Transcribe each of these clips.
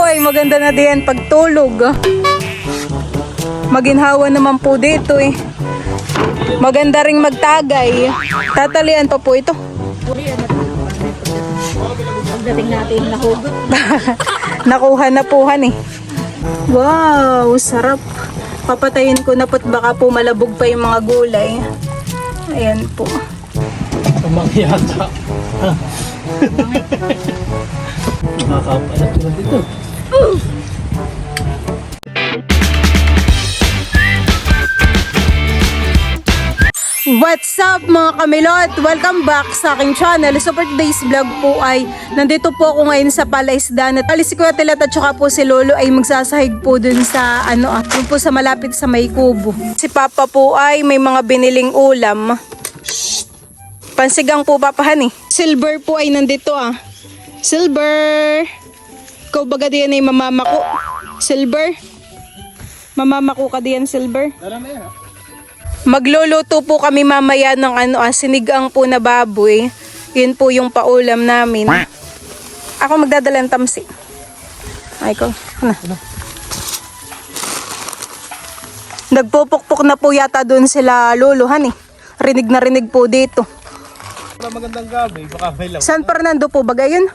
Uy, maganda na din pagtulog. Maginhawa naman po dito eh. Maganda ring magtagay. Tatalian pa po ito. Pagdating natin nahugot. Nakuha na po han eh. Wow, sarap. Papatayin ko na po't baka po malabog pa yung mga gulay. Ayan po. Tumangyata. Nakakapalat sila dito. What's up mga kamilot? Welcome back sa aking channel. So for today's vlog po ay nandito po ako ngayon sa Palaisdaan. At si Kuya Tilat at saka po si Lolo ay magsasahig po dun sa dun po sa malapit sa may kubo. Si Papa po ay may mga biniling ulam. Pansigang po papahan eh. Silver po ay nandito ah. Silver! Ikaw baga diyan ay mamamako. Silver? Mamamako ka diyan, Silver? Magluluto po kami mamaya ng sinigang po na baboy. Yun po yung paulam namin. Ako magdadala ng tamsi. Ay ko. Nagpupukpok na po yata doon sila luluhan eh. Rinig na rinig po dito. Wala magandang gabi, baka may lang. San Fernando po ba gayon?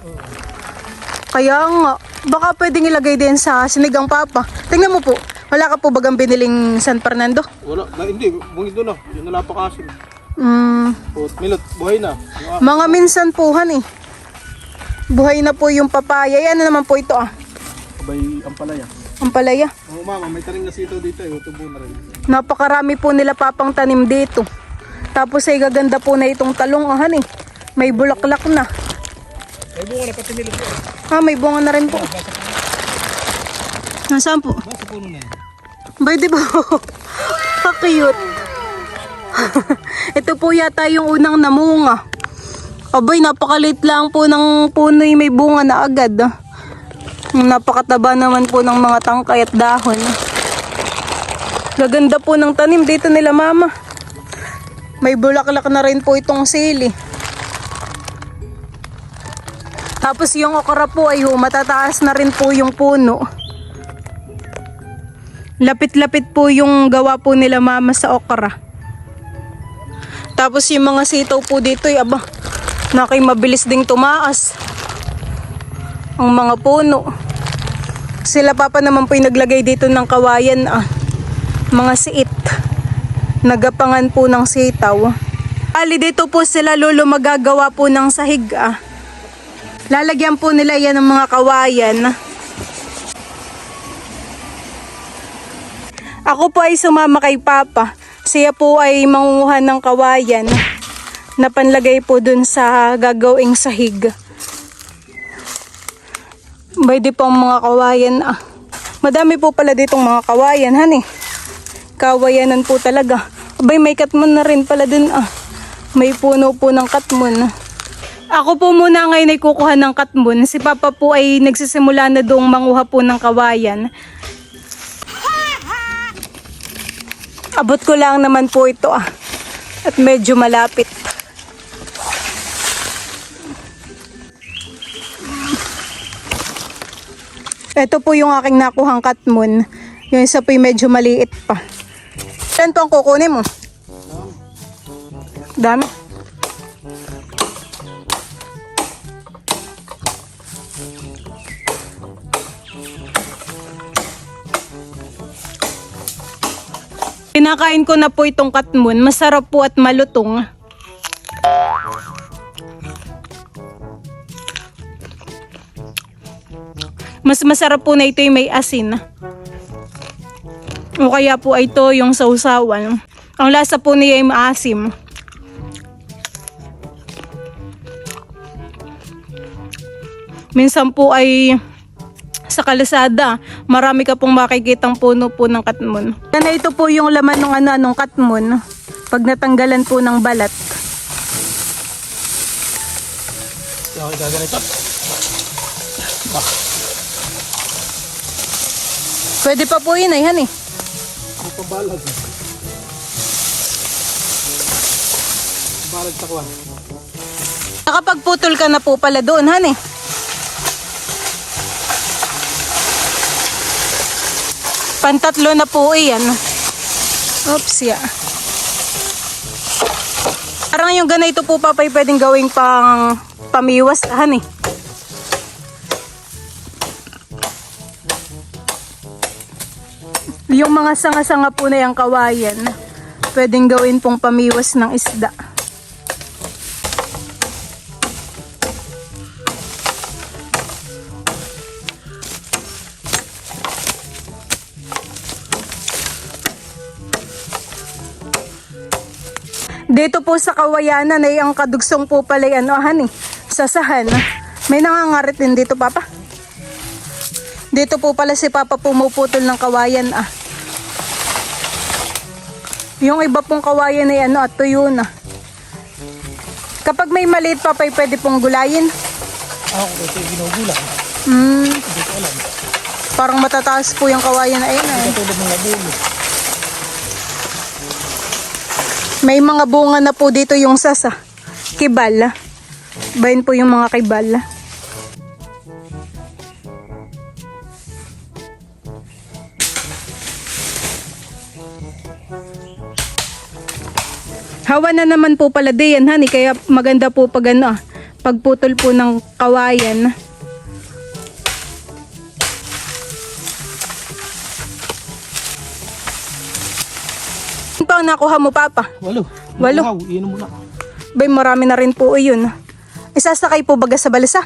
Kaya nga, baka pwedeng ilagay din sa sinigang papa. Tingnan mo po, wala ka po bagang biniling San Fernando? Wala, hindi, bungid doon yun napakasin. Milot, buhay na. Mga minsan puhan eh. Buhay na po yung papaya. Yan na naman po ito ah. Abay, ang palaya. Ang palaya. Oo mama, may taring na sitaw dito tubo na rin. Napakarami po nila papang tanim dito. Tapos ay gaganda po na itong talong ahan eh. May bulaklak na. May bunga na pati milot ko. May bunga na rin po. Nasaan po? Basta puno na yan. Bay, di ba? Ka-cute. Ito po yata yung unang namunga. Abay, napakalit lang po ng puno yung may bunga na agad. Napakataba naman po ng mga tangkay at dahon. Gaganda po ng tanim dito nila mama. May bulaklak na rin po itong sili. Tapos yung okra po ay matataas na rin po yung puno. Lapit-lapit po yung gawa po nila mama sa okra. Tapos yung mga sitaw po dito ay mabilis ding tumaas. Ang mga puno. Sila papa naman po yung naglagay dito ng kawayan mga siit. Nagapangan po ng sitaw. Ali dito po sila lolo magagawa po ng sahig Lalagyan po nila yan ng mga kawayan. Ako po ay sumama kay Papa. Siya po ay mangunguha ng kawayan na panlagay po dun sa gagawing sahig. Pwede pong mga kawayan Madami po pala ditong mga kawayan Kawayanan po talaga. Abay, may katmon na rin pala dun May puno po ng katmon. Ako po muna ngayon ay kukuha ng katmon. Si Papa po ay nagsisimula na doong manguha po ng kawayan. Abot ko lang naman po ito At medyo malapit. Ito po yung aking nakuhang katmon. Yung isa po yung medyo maliit pa. Saan po ang kukunin mo? Dami. Pinakain ko na po itong katmon. Masarap po at malutong. Mas masarap po na ito yung may asin. O kaya po ito yung sausawan. Ang lasa po niya ay maasim. Minsan po ay sa kalsada, marami ka pong makikitang puno po ng katmon. Yan ito po yung laman ng katmon pag natanggalan po ng balat. Okay, gaganito. Pwede pa po yun ay Ang pabalag. Balag sa kuwan. Nakapagputol ka na po pala doon Pantatlo na po yan. Oops, ya. Parang yung ganito po papay pwedeng gawing pang pamiwas han eh. Yung mga sanga-sanga po na yung kawayan, pwedeng gawin pong pamiwas ng isda. Dito po sa kawayanan ay ang kadugsong po pala yan, han eh, sasahan. May nangangarit din dito, Papa. Dito po pala si Papa pumuputol ng kawayan Yung iba pong kawayan ay at tuyo na. Kapag may maliit, Papa, pwede pong gulayin. Kasi ginugulang. Hindi ko alam. Parang matataas po yung kawayan na yan. Katulad ng labulo. May mga bunga na po dito yung sasa. Kibal. Bayan po yung mga kibal. Hawa na naman po pala diyan, honey. Kaya maganda po pag pagputol po ng kawayan. Ano pa ang nakuha mo, Papa? 8. Walo. Inom mo na. Bay, marami na rin po yun. Isasakay po baga sa balisa.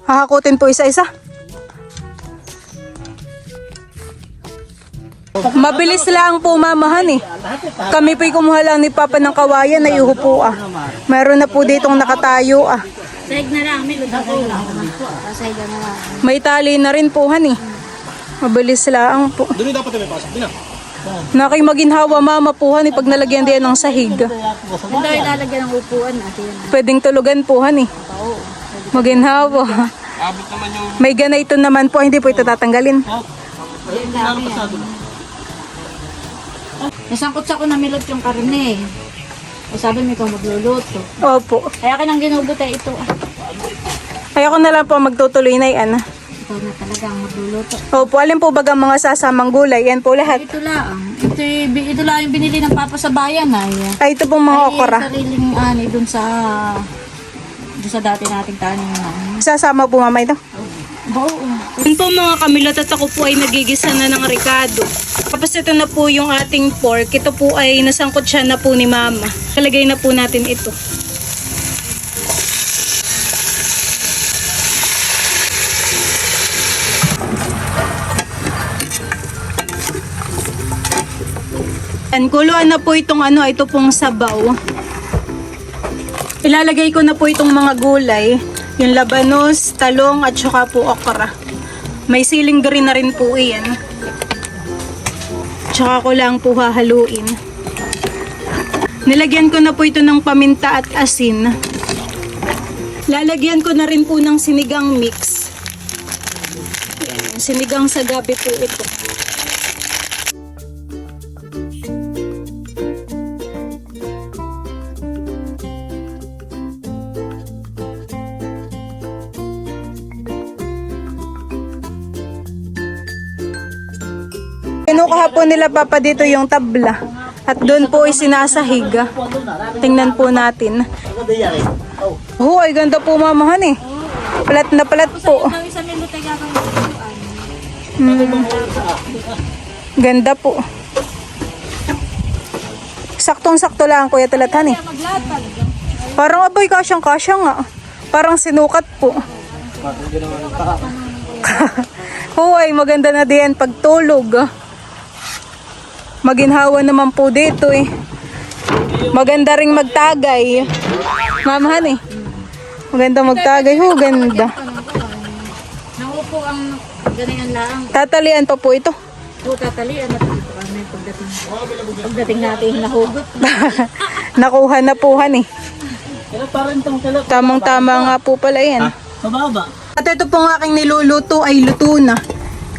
Hahakutin po isa-isa. Mabilis lang po, mamahan eh. Kami po'y kumuha lang ni Papa ng kawayan na iupo Mayroon na po ditong nakatayo Sahig na lang, may luto ko lang. Sahig na lang. May tali na rin po, han eh. Mabilis lang po. Doon yung dapat may pasok din Nakay maginhawa, mama po, han eh, pag nalagyan din ng sahig. Hindi ilalagyan ng upuan natin. Pwedeng tulugan po, han eh. Maginhawa. Abot naman yung... May ganito naman po, hindi po ito tatanggalin. Nasangkot sa ko na milot yung karne. Sabi mo ikaw magluluto. Opo. Kaya ka nang ginugot ito. Kaya ako na lang po magtutuloy na yan. Ikaw na talaga ang magluluto. Opo, alin po baga mga sasamang gulay? Yan po lahat. Ito lang. Ito lang yung binili ng Papa sa bayan ay. Ay, ito pong mga okra. Ay, sariling ani dun sa dati nating tanim na. Sasama po mama ito. Oo. Yun po mga kamilot at ako po ay nagigisa na ng ricado. Tapos ito na po yung ating pork. Ito po ay nasangkot siya na po ni mama. Kalagay na po natin ito. Kuluan na po itong ito pong sabaw. Ilalagay ko na po itong mga gulay. Yung labanos, talong at saka po okra. May siling green na rin po iyan. Tsaka ko lang po hahaluin. Nilagyan ko na po ito ng paminta at asin. Lalagyan ko na rin po ng sinigang mix. Ayan, sinigang sa gabi po ito. Kinukuha po nila Papa dito yung tabla. At doon po ay sinasahig. Tingnan po natin. Ay ganda po mamahan eh. Palat na palat po. Ito isa milot ay gagawin. Ganda po. Saktong-sakto lang Kuya Talatan eh. Maglatag. Parang aboy kasyang-kasya nga. Parang sinukat po. Ay maganda na din pagtulog. Maginhawa naman po dito eh. Maganda ring magtagay. Mamahan eh. Maganda magtagay. Ganda. Nangupo ang ganyan lang. Tatalian pa po ito. Tatalian na dito kami pagdating natin nahugot. Nakuha na po han eh. Tamang-tama nga po pala yan. Mababa. At ito pong aking niluluto ay luto na.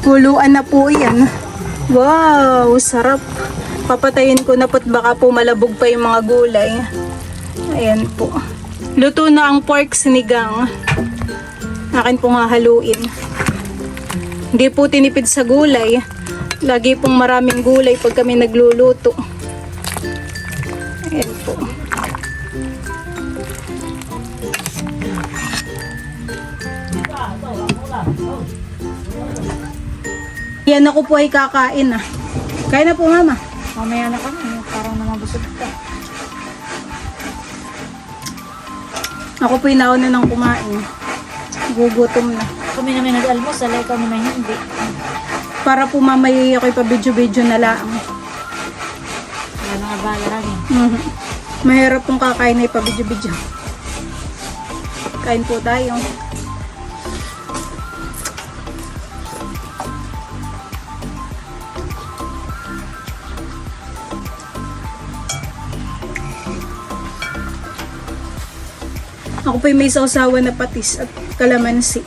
Kuluan na po yan. Wow, sarap. Papatayin ko na po't baka po malabog pa yung mga gulay. Ayan po. Luto na ang pork sinigang. Akin pong hahaluin. Hindi po tinipid sa gulay. Lagi pong maraming gulay pag kami nagluluto. Ayan po. Yan ako po ay kakain ah. Kain na po mama. Mamaya na kami. Parang namabusog ka. Ako po inauna nang kumain. Gugutom na. Kami naman nag-almusal. Ikaw naman hindi. Para po mamaya ako'y pa-video-video na lang. Wala nang abala kami. Mahirap pong kakain ay pa-video-video. Kain po tayo. Ako po'y may sausawa na patis at kalamansi.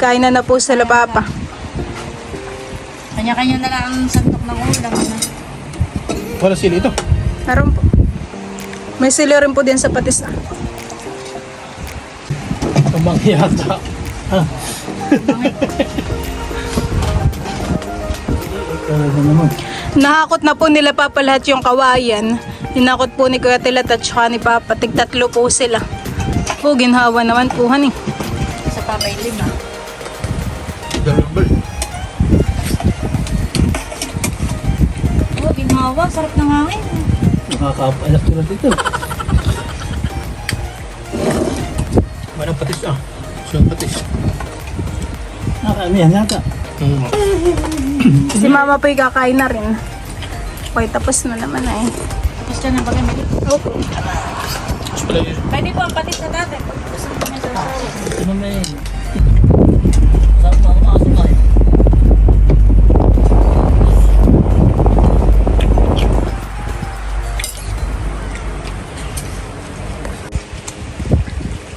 Kain na po sa labapa. Kanya-kanya na lang ang sandok ng ulam. Wala sili ito. Meron po. May sili rin po din sa patis na. Tumang yata. Nahakot na po nila Papa lahat yung kawayan. Hinakot po ni Kuya Tilat at saka ni Papa. Tig-tatlo po sila. Po, ginhawa naman po han eh. Sa papay 5. Double. Oh, ginhawa. Sarap ng hangin. Nakakapalak tulad ito. Walang patis ah. Siyang patis. Nakamihan yata. Si Mama po'y kakain na rin. Okay, tapos na naman eh. Tapos dyan ang bagay mali. Okay. Tapos pala yun. Pwede po ang patis na dati. Pag gusto mo niya sa usawa. Ito na may... Sarap na kumakasok tayo.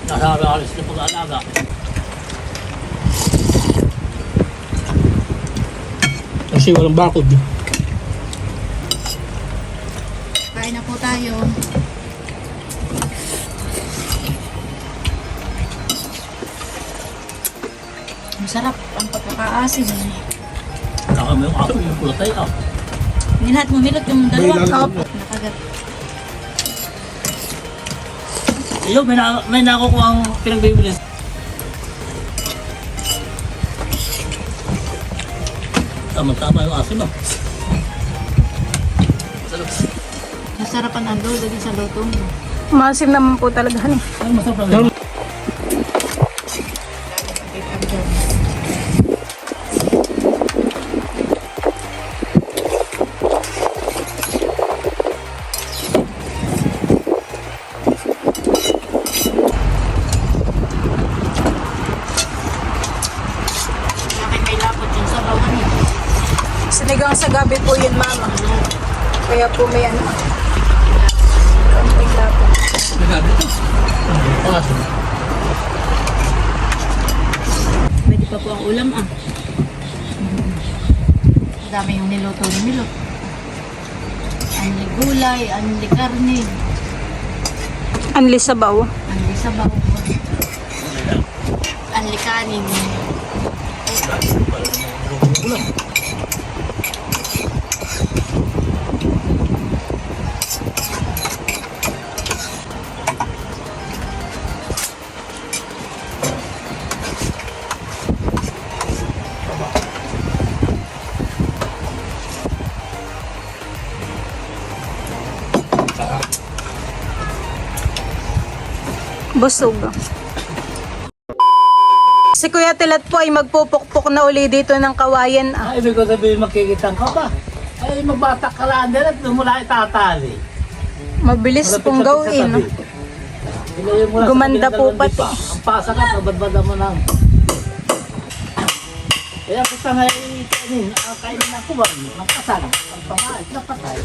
Nakakalis na pag-alaga. Kasi walang bakod. Kain na po tayo. Masarap ang pagkakaasin. Nakami yung ako yung pulatay ah. Nilahat mo milot yung dalawa. Opo. Nakagat. Iyo, may nakukuha ang pinagbibili. Tama-tama yung asin ah. Masarap. Nasarapan ang lolo din sa luto mo. Masim naman po talaga han eh. Ay, masarap lang. May lapot yung sabaw niya. Sinigang sa gabi po yun, Mama. Kaya po may ano. Kaunting lapot. Asin. Pwede pa po ang ulam ah. Dami yung niluto ni Milot. Anli gulay, anli karne, Anli sabaw. anli sabaw, anli kanin. Busog. Si Kuya Tilat po ay magpupukpok na uli dito ng kawayan. Ah. Ay, ibig ko sabihin makikitang ka ba? Ay, magbatak ka lang din at mula itatali. Mabilis pong gawin. Ilayin mo lang sa Gumanda kabilang po dalawang pati. dipa. Ang pasa ka, babadbada mo lang. Kaya kita nga kainin ako ba? Ang pasang, ang pangayat na patay.